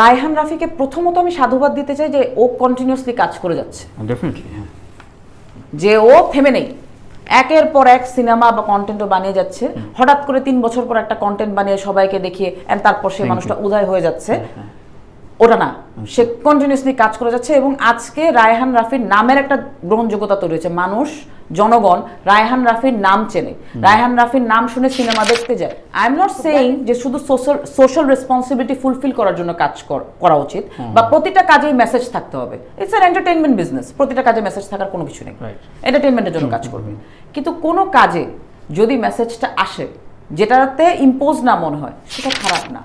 রায়হান রাফিকে প্রথমত আমি সাধুবাদ দিতে চাই যে ও কন্টিনিউয়াসলি কাজ করে যাচ্ছে, ডেফিনেটলি, হ্যাঁ, যে ও থেমে নেই, একের পর এক সিনেমা বা কন্টেন্টও বানিয়ে যাচ্ছে। হঠাৎ করে 3 বছর পর একটা কন্টেন্ট বানিয়ে সবাইকে দেখিয়ে তারপর সে মানুষটা উদয় হয়ে যাচ্ছে, ওটা না। সে কন্টিনিউয়াসলি কাজ করে যাচ্ছে এবং আজকে রায়হান রাফির নামের একটা গ্রহণযোগ্যতা তৈরি হয়েছে। মানুষ, জনগণ রায়হান রাফির নাম চেনে, রায়হান রাফির নাম শুনে সিনেমা দেখতে যায়। আই এম নট সেইং যে শুধু সোশ্যাল রেসপন্সিবিলিটি ফুলফিল করার জন্য কাজ করা উচিত বা প্রতিটা কাজেই মেসেজ থাকতে হবে। ইটস অ্যান এন্টারটেইনমেন্ট বিজনেস, প্রতিটা কাজে মেসেজ থাকার কোনো কিছু নেই, এন্টারটেইনমেন্টের জন্য কাজ করবে। কিন্তু কোনো কাজে যদি মেসেজটা আসে যেটাতে ইম্পোজ না মনে হয়, সেটা খারাপ না।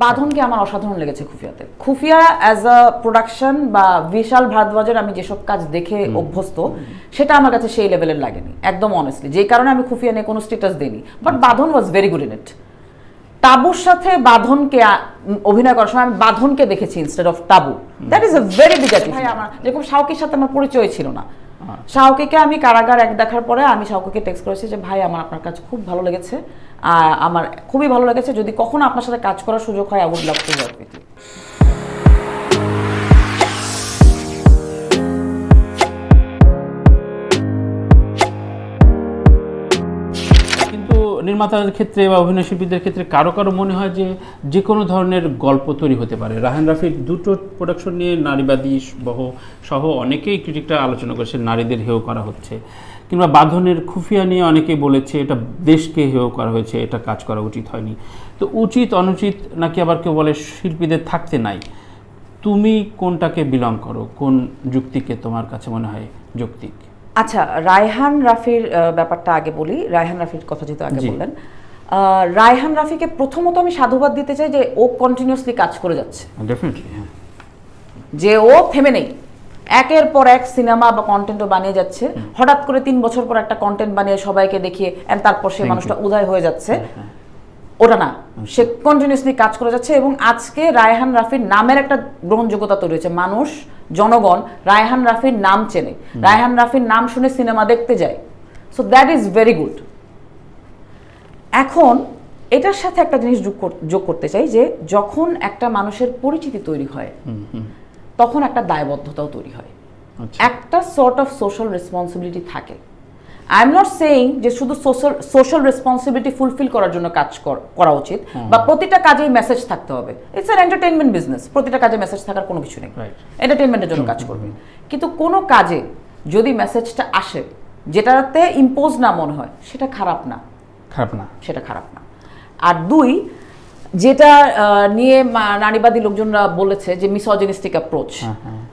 বাঁধনকে আমার অসাধারণ লেগেছে খুফিয়াতে। খুফিয়া অ্যাজ আ প্রোডাকশন বা বিশাল ভারদ্বাজের আমি যেসব কাজ দেখে অভ্যস্ত, সেটা আমার কাছে সেই লেভেলের লাগেনি একদম অনেস্টলি, যেই কারণে আমি খুফিয়া নিয়ে কোনো স্ট্যাটাস দিইনি। But Badhon was very good in it. টাবুর সাথে বাঁধনকে অভিনয় করার সময় আমি বাঁধনকে দেখেছি instead of Tabu. That is a very big achievement. ভাই আমার যেরকম শাওকির সাথে আমার পরিচয় ছিল না, শাওকিকে আমি কারাগার এক দেখার পরে আমি শাওকিকে টেক্সট করেছি যে ভাই আমার আপনার কাজ খুব ভালো লেগেছে, আমার খুবই ভালো লেগেছে, যদি কখনো আপনার সাথে কাজ করার সুযোগ হয় I would love to work with you. কিন্তু নির্মাতাদের ক্ষেত্রে বা অভিনয় শিল্পীদের ক্ষেত্রে কারো কারো মনে হয় যে যে কোনো ধরনের গল্প তৈরি হতে পারে। রায়হান রাফির দুটো প্রোডাকশন নিয়ে নারীবাদী সহ অনেকেই ক্রিটিকটা আলোচনা করেছে, নারীদের হেয় করা হচ্ছে। কিংবা বাঁধনের খুফিয়া নিয়ে অনেকেই বলেছে এটা দেশকে হেয় করা হয়েছে, এটা কাজ করা উচিত হয়নি। তো উচিত অনুচিত নাকি আবার কেউ বলে শিল্পীদের থাকতে নাই। তুমি কোনটাকে বিলং করো, কোন যুক্তিকে তোমার কাছে মনে হয় যৌক্তিক? আচ্ছা, রায়হান রাফির ব্যাপারটা আগে বলি। রায়হান রাফির কথা যেহেতু আগে বললেন, রায়হান রাফিকে প্রথমত আমি সাধুবাদ দিতে চাই যে ও কন্টিনিউয়াসলি কাজ করে যাচ্ছে, ডেফিনেটলি, হ্যাঁ, যে ও থেমে নেই, একের পর এক সিনেমা বা কন্টেন্টও বানিয়ে যাচ্ছে। হঠাৎ করে 3 বছর পর একটা কন্টেন্ট বানিয়ে সবাইকে দেখিয়ে তারপর সে মানুষটা উদয় হয়ে যাচ্ছে, ওটা না। সে কন্টিনিউয়াসলি কাজ করে যাচ্ছে এবং আজকে রায়হান রাফির নামের একটা গ্রহণযোগ্যতা তৈরি হয়েছে। মানুষ, জনগণ রায়হান রাফির নাম চেনে, রায়হান রাফির নাম শুনে সিনেমা দেখতে যায়। So that is very good. এখন এটার সাথে একটা জিনিস যোগ করতে চাই যে যখন একটা মানুষের পরিচিতি তৈরি হয় তখন একটা দায়বদ্ধতাও তৈরি হয়, একটা সর্ট অফ সোশ্যাল রেসপন্সিবিলিটি থাকে। আই এম নট সেইং যে শুধু সোশ্যাল রেসপন্সিবিলিটি ফুলফিল করার জন্য কাজ করা উচিত বা প্রতিটা কাজেই মেসেজ থাকতে হবে। ইটস অ্যান এন্টারটেইনমেন্ট বিজনেস, প্রতিটা কাজে মেসেজ থাকার কোনো কিছু নেই, এন্টারটেইনমেন্টের জন্য কাজ করবে। কিন্তু কোনো কাজে যদি মেসেজটা আসে যেটাতে ইম্পোজ না মনে হয়, সেটা খারাপ না, সেটা খারাপ না। আর দুই, যেটা নিয়ে নারীবাদী লোকজনরা বলেছে যে মিসোজিনিস্টিক অ্যাপ্রোচ,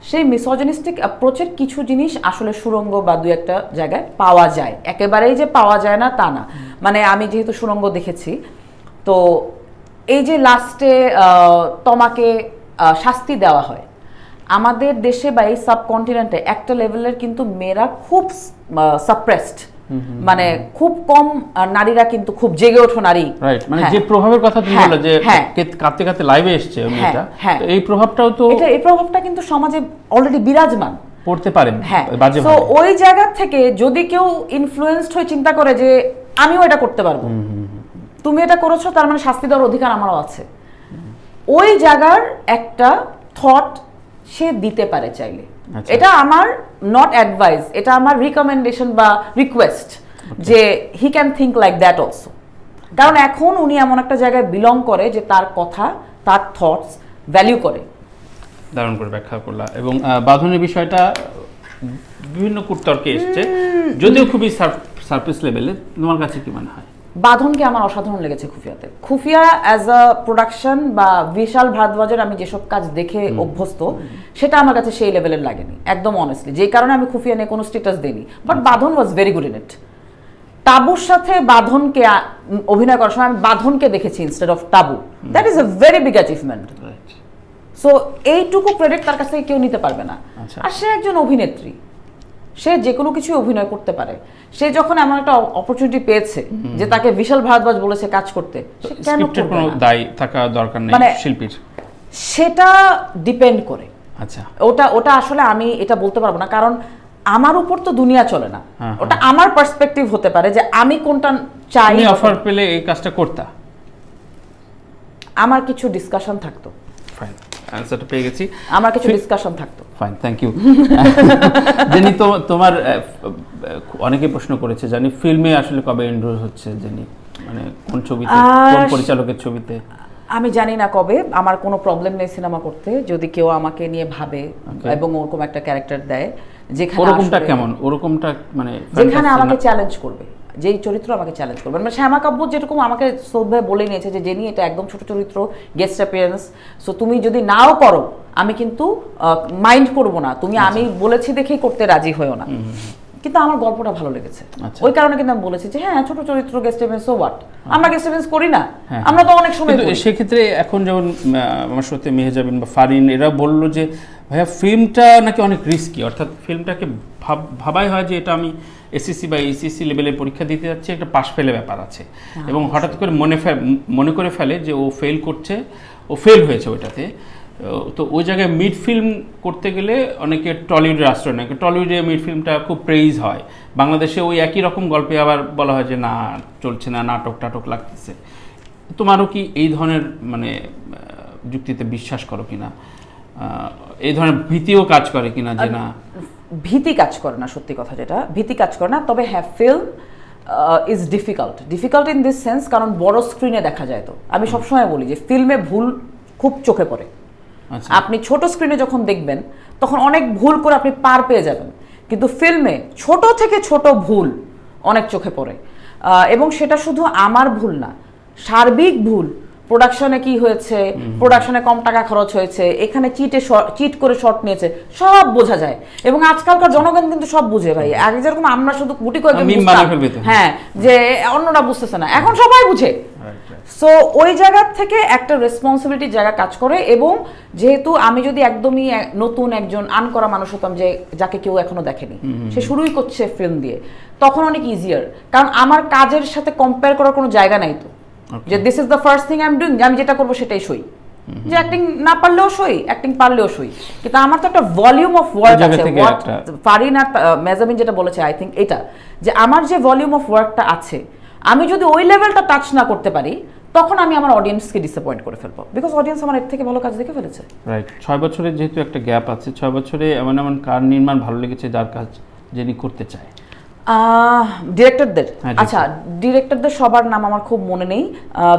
সেই মিসোজিনিস্টিক অ্যাপ্রোচের কিছু জিনিস আসলে সুরঙ্গ বা দু একটা জায়গায় পাওয়া যায়, একেবারেই যে পাওয়া যায় না তা না। মানে আমি যেহেতু সুরঙ্গ দেখেছি, তো এই যে লাস্টে তোমাকে শাস্তি দেওয়া হয়, আমাদের দেশে বা এই সাবকন্টিনেন্টে একটা লেভেলের কিন্তু মেয়েরা খুব সাপ্রেসড, মানে খুব কম নারীরা কিন্তু খুব জেগে ওঠো নারী। রাইট, মানে যে প্রভাবের কথা তুমি বললে যে কাঁদতে কাঁদতে লাইভে এসেছে মেয়েটা, এই প্রভাবটাও তো এই প্রভাবটা কিন্তু সমাজে অলরেডি বিরাজমান, পড়তে পারেন। হ্যাঁ, তো ওই জায়গা থেকে যদি কেউ ইনফ্লুয়েন্সড হয়ে চিন্তা করে যে আমিও এটা করতে পারবো, তুমি এটা করেছো তার মানে শাস্তি দেওয়ার অধিকার আমারও আছে, ওই জায়গার একটা থট সে দিতে পারে চাইলে। এটা আমার নট অ্যাডভাইস, এটা আমার রিকমেন্ডেশন বা রিকোয়েস্ট যে he can think like that also. কারণ এখন উনি এমন একটা জায়গায় বিলং করে যে তার কথা, তার থটস ভ্যালু করে। দারুণ করে ব্যাখ্যা করলা। এবং বাঁধনের বিষয়টা বিভিন্ন কুতর্কে এসছে, যদিও খুবই সারফেস লেভেলে। তোমার কাছে কি মনে হয়? বাঁধনকে আমার অসাধারণ লেগেছে খুফিয়াতে। খুফিয়া অ্যাজ আ প্রোডাকশন বা বিশাল ভারদ্বাজের আমি যেসব কাজ দেখে অভ্যস্ত, সেটা আমার কাছে সেই লেভেলের লাগেনি একদম অনেস্টলি, যেই কারণে আমি খুফিয়া নিয়ে কোনো স্ট্যাটাস দিইনি। But Badhon was very good in it. টাবুর সাথে বাঁধনকে অভিনয় করার সময় আমি বাঁধনকে দেখেছি instead of Tabu. That is a very big achievement. So এইটুকু ক্রেডিট তার কাছ থেকে কেউ নিতে পারবে না। আর সে একজন অভিনেত্রী, সে যে কোনো কিছু অভিনয় করতে পারে। সে যখন এমন একটা অপরচুনিটি পেয়েছে যে তাকে বিশাল ভারদ্বাজ বলেছে কাজ করতে, কেন কোনো দায় থাকা দরকার নেই শিল্পীর, সেটা ডিপেন্ড করে। আচ্ছা, ওটা আসলে আমি এটা বলতে পারবো না, কারণ আমার উপর তো দুনিয়া চলে না। ওটা আমার পার্সপেক্টিভ হতে পারে যে আমি কোনটা চাই। অফার পেলে এই কাজটা করতা, আমার কিছু ডিসকাশন থাকতো ফাইন, অ্যান্সারটা পেয়ে গেছি। আমার কিছু ডিসকাশন থাকতো। Fine, thank you. জেনি, তোমার অনেকে প্রশ্ন করেছে জানি ফিল্মে আসলে কবে এনরোল হচ্ছে জেনি, মানে কোন ছবিতে, কোন পরিচালকের ছবিতে? আমি জানি না কবে, আমার কোনো প্রবলেম নেই সিনেমা করতে, যদি কেউ আমাকে নিয়ে ভাবে এবং ওরকম একটা ক্যারেক্টার দেয় যেখানে ওরকমটা কেমন, ওরকমটা মানে যেখানে আমাকে চ্যালেঞ্জ করবে, যেই চরিত্র আমাকে চ্যালেঞ্জ করবে। মানে শ্যামা কাব্য যেরকম আমাকে সৌদ ভাই বলে নিয়েছে যে জেনি এটা একদম ছোট চরিত্র, গেস্ট অ্যাপিয়ারেন্স, সো তুমি যদি নাও করো আমি কিন্তু মাইন্ড করব না, তুমি আমি বলেছি দেখেই করতে রাজি হয়েও না। কিন্তু আমার গল্পটা ভালো লেগেছে, ওই কারণে কিন্তু আমি বলেছি যে হ্যাঁ ছোট চরিত্র গেস্ট অ্যাপিয়ারেন্স, সো হোয়াট, আমরা গেস্ট অ্যাপিয়ারেন্স করি না, আমরা তো অনেক সময় করি। সেক্ষেত্রে এখন যেমন আমার সাথে মেহেজাবিন বা ফারিন এরা বললো যে ভাইয়া ফিল্মটা নাকি অনেক রিস্কি, অর্থাৎ ফিল্মটাকে ভাবাই হয় যে এটা আমি এসএসসি বা এইচএসসি লেভেলে পরীক্ষা দিতে যাচ্ছি, একটা পাশ ফেলে ব্যাপার আছে, এবং হঠাৎ করে মনে করে ফেলে যে ও ফেল করছে, ও ফেল হয়েছে ওইটাতে। তো ওই জায়গায় মিড ফিল্ম করতে গেলে অনেকে টলিউডের আশ্রয় নেয়, টলিউডে মিড ফিল্মটা খুব প্রেইজ হয়, বাংলাদেশে ওই একই রকম গল্পে আবার বলা হয় যে না চলছে না, নাটক টাটক লাগতেছে। তোমারও কি এই ধরনের মানে যুক্তিতে বিশ্বাস করো কিনা, এই ধরনের ভীতিও কাজ করে কিনা? যে না, ভীতি কাজ করে না, সত্যি কথা যেটা, ভীতি কাজ করে না। তবে হ্যাঁ, film is difficult in this sense, কারণ বড় স্ক্রিনে দেখা যায়। তো আমি সবসময় বলি যে ফিল্মে ভুল খুব চোখে পড়ে। আপনি ছোট স্ক্রিনে যখন দেখবেন তখন অনেক ভুল করে আপনি পার পেয়ে যাবেন, কিন্তু ফিল্মে ছোট থেকে ছোট ভুল অনেক চোখে পড়ে, এবং সেটা শুধু আমার ভুল না, সার্বিক ভুল। প্রোডাকশনে কি হয়েছে, প্রোডাকশনে কম টাকা খরচ হয়েছে, এখানে চিট করে শর্ট নিয়েছে, সব বোঝা যায়। এবং আজকালকার জনগণ কিন্তু সব বুঝে ভাই, আগে যেরকম আমরা শুধু গুটি কয়েকজন বুঝতাম, হ্যাঁ যে অন্যরা বুঝতেছে না, এখন সবাই বুঝে। সো ওই জায়গা থেকে একটা রেসপন্সিবিলিটির জায়গা কাজ করে। এবং যেহেতু আমি যদি একদমই নতুন একজন আনকরা মানুষ হতাম, যে যাকে কেউ এখনো দেখেনি, সে শুরুই করছে ফিল্ম দিয়ে, তখন অনেক ইজিয়ার, কারণ আমার কাজের সাথে কম্পেয়ার করার কোনো জায়গা নাই। তো যে this is the first thing I am doing, আমি যেটা করবো সেটাই সই, যে অ্যাক্টিং না পারলেও সই, অ্যাক্টিং পারলেও সই, কিন্তু আমার তো একটা ভলিউম অফ ওয়ার্ক আছে। ফারিন আর মেজাবিন যেটা বলেছে, আই থিঙ্ক এটা, যে আমার যে ভলিউম অফ ওয়ার্কটা আছে, আমি যদি ওই লেভেলটা টাচ না করতে পারি, তখন আমি আমার অডিয়েন্সকে ডিসঅ্যাপয়েন্ট করে ফেলবো, বিকজ অডিয়েন্স আমার এর থেকে ভালো কাজ দেখে ফেলেছে। রাইট, 6 বছরের যেহেতু একটা গ্যাপ আছে, 6 বছরে এমন এমন কার নির্মাণ ভালো লেগেছে যার কাজ যিনি করতে চায়? ডিরেক্টরদের, আচ্ছা ডিরেক্টরদের সবার নাম আমার খুব মনে নেই।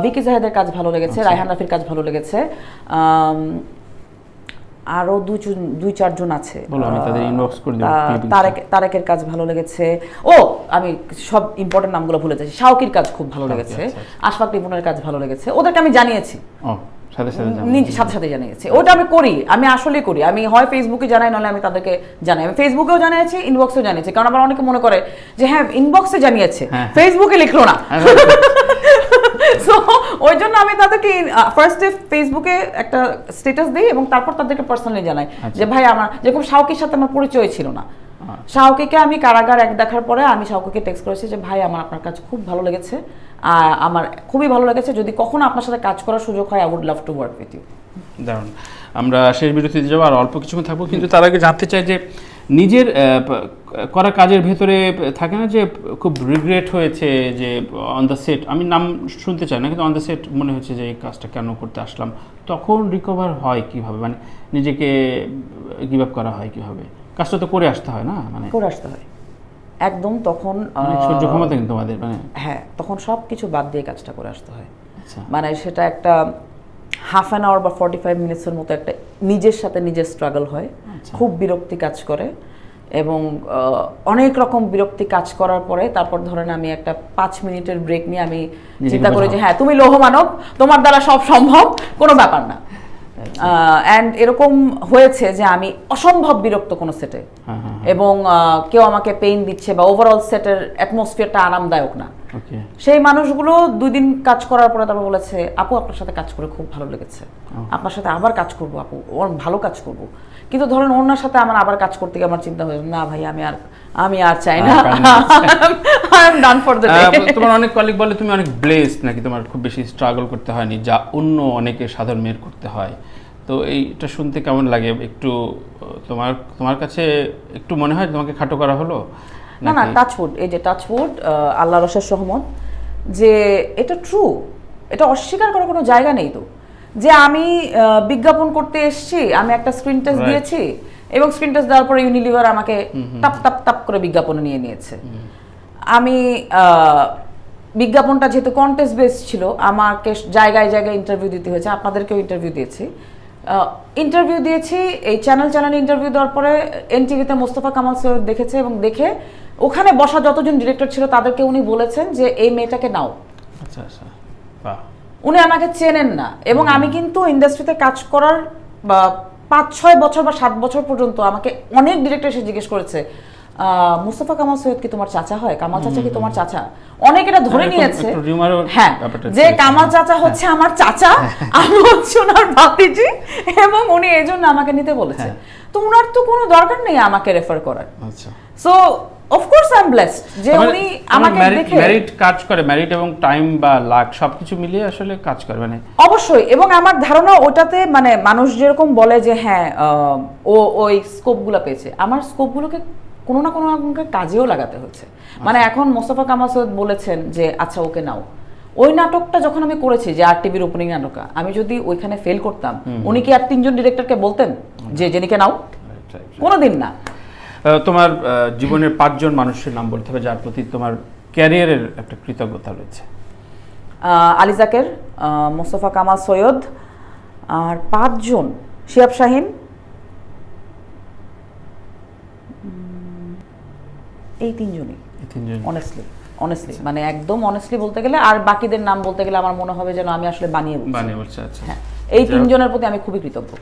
ভিকি জাহেদের কাজ ভালো লেগেছে, রায়হান রাফির কাজ ভালো লেগেছে, আরো দুই চারজন আছে, তারেকের কাজ ভালো লেগেছে। ও আমি সব ইম্পর্টেন্ট নামগুলো ভুলে যাচ্ছি। শাওকির কাজ খুব ভালো লেগেছে, আশফাক রিপনের কাজ ভালো লেগেছে, ওদেরকে আমি জানিয়েছি, সাথে সাথে জানিয়েছি। ওটা আমি করি, আমি আসলে করি, আমি হয় ফেসবুকে জানাই, নাহলে আমি তাদেরকে জানাই। আমি ফেসবুকেও জানিয়েছি, ইনবক্সেও জানিয়েছি, কারণ আবার অনেকে মনে করে যে হ্যাঁ ইনবক্সে জানিয়েছে, ফেসবুকে লিখলো না। সো ওই জন্য আমি তাদেরকে ফার্স্টে ফেসবুকে একটা স্ট্যাটাস দিই এবং তারপর তাদেরকে পার্সোনালি জানাই যে ভাই আমার, যেরকম শাওকির সাথে আমার পরিচয় ছিল না, শাওকিকে আমি কারাগার এক দেখার পরে আমি শাওকিকে টেক্সট করেছি যে ভাই আমার আপনার কাজ খুব ভালো লেগেছে, আমার খুবই ভালো লেগেছে, যদি কখনো আপনার সাথে কাজ করার সুযোগ হয় I would love to work with you. দারুণ। আমরা শেষ বিরতিতে যাবো, আর অল্প কিছুক্ষণ থাকবো, কিন্তু তার আগে জানতে চাই যে নিজের করা কাজের ভেতরে থাকে না যে খুব রিগ্রেট হয়েছে যে অন দ্য সেট, আমি নাম শুনতে চাই না, কিন্তু অন দ্য সেট মনে হচ্ছে যে এই কাজটা কেন করতে আসলাম, তখন রিকভার হয় কিভাবে, মানে নিজেকে গিভ আপ করা হয় কিভাবে? কাজটা তো করে আসতে হয় না, মানে করে আসতে হয় একদম, তখন সহ্য ক্ষমতা কিন্তু আমাদের, মানে হ্যাঁ তখন সব কিছু বাদ দিয়ে কাজটা করে আসতে হয়। মানে সেটা একটা হাফ অ্যান আওয়ার বা 45 মিনিটসের মতো একটা নিজের সাথে নিজের স্ট্রাগল হয়, খুব বিরক্তি কাজ করে, এবং অনেক রকম বিরক্তি কাজ করার পরে তারপর ধরেন আমি একটা 5 মিনিটের ব্রেক নিয়ে আমি চিন্তা করি যে হ্যাঁ তুমি লৌহ মানব, তোমার দ্বারা সব সম্ভব, কোনো ব্যাপার না। অ্যান্ড এরকম হয়েছে যে আমি অসম্ভব বিরক্ত কোনো সেটে, এবং কেউ আমাকে পেইন দিচ্ছে বা ওভারঅল সেটের অ্যাটমসফিয়ারটা আরামদায়ক না, সেই মানুষগুলো 2 দিন কাজ করার পরে তারপর বলেছে আপু আপনার সাথে কাজ করে খুব ভালো লেগেছে, আপনার সাথে আবার কাজ করবো আপু, ওর ভালো কাজ করবো। কিন্তু ধরেন ওনার সাথে আমার আবার কাজ করতে গিয়ে আমার চিন্তা হয়েছে না ভাই আমি আর চাই না, I am done for the day. তোমার অনেক কলিগ বলে তুমি অনেক ব্লেসড নাকি, তোমার খুব বেশি স্ট্রাগল করতে হয়নি, যা অন্য অনেকে সাধারণ মেয়ের করতে হয়। তো এইটা শুনতে কেমন লাগে একটু? তোমার কাছে একটু মনে হয় তোমাকে খাটো করা হলো? না না, টাচউড, এই যে টাচউড, আল্লাহর অশেষ রহমত যে এটা ট্রু, এটা অস্বীকার করার কোনো জায়গা নেই। তো যে আমি বিজ্ঞাপন করতে এসেছি, আমি একটা স্ক্রিন টেস্ট Right. দিয়েছি এবং স্ক্রিন টেস্ট দেওয়ার পরে ইউনিলিভার আমাকে টাপ টাপ টাপ করে বিজ্ঞাপনে নিয়ে নিয়েছে। আমি বিজ্ঞাপনটা যেহেতু কন্টেস্ট বেস ছিল, আমাকে জায়গায় জায়গায় ইন্টারভিউ দিতে হয়েছে, আপনাদেরকেও ইন্টারভিউ দিয়েছি। ইন্টারভিউ দিয়েছি, এই চ্যানেলে ইন্টারভিউ দেওয়ার পরে এনটিভিতে মোস্তফা কামাল সৈয়দ দেখেছে এবং দেখে ওখানে বসা যতজন ডিরেক্টর ছিল তাদেরকে উনি বলেছেন যে এই মেয়েটাকে নাও। আচ্ছা আচ্ছা, বাহ। উনি আমাকে চেনেন না এবং আমি কিন্তু ইন্ডাস্ট্রিতে কাজ করার 5-6 বছর বা 7 বছর পর্যন্ত আমাকে অনেক ডিরেক্টর এসে জিজ্ঞেস করেছে, মুস্তফা কামাল সৈয়দ কি তোমার চাচা হয়, কামাল চাচা কি তোমার চাচা? অনেক এটা ধরে নিয়েছে হ্যাঁ যে কামাল চাচা হচ্ছে আমার চাচা, আমি হচ্ছে ওনার ভাতিজি, এবং উনি এই জন্য আমাকে নিতে বলেছে। তো ওনার তো কোনো দরকার নেই আমাকে রেফার করার। আচ্ছা, so of course I am blessed যে উনি আমাকে দেখে মেরিট কাজ করে, মেরিট এবং টাইম বা লাক সবকিছু মিলিয়ে আসলে কাজ করে মানে অবশ্যই। এবং আমার ধারণা ওটাতে মানে মানুষ যেরকম বলে যে হ্যাঁ ও ওই স্কোপগুলো পেয়েছে, আমার স্কোপগুলোকে কোনো না কোনো কাজেও লাগাতে হচ্ছে। মানে এখন মোস্তফা কামাল সৈয়দ বলেছেন যে আচ্ছা ওকে নাও, ওই নাটকটা যখন আমি করেছি যে আর টিভির ওপেনিং নাটকটা, আমি যদি ওইখানে ফেল করতাম উনি কি আর 3 জন ডিরেক্টরকে বলতেন যে জেনিকে নাও? কোনোদিন না। তোমার জীবনের 5 জন মানুষের নাম বলতে হবে যার প্রতি তোমার ক্যারিয়ারের একটা কৃতজ্ঞতা রয়েছে। আলী যাকের, মোস্তফা কামাল সৈয়দ, আর 5 জন শিহাব শাহীন, এই 3 জনই অনেস্টলি মানে একদম অনেস্টলি বলতে গেলে। আর বাকিদের নাম বলতে গেলে আমার মনে হবে যেন আমি আসলে বানিয়ে বলছি। আচ্ছা, হ্যাঁ, এই 3 জনের প্রতি আমি খুবই কৃতজ্ঞ।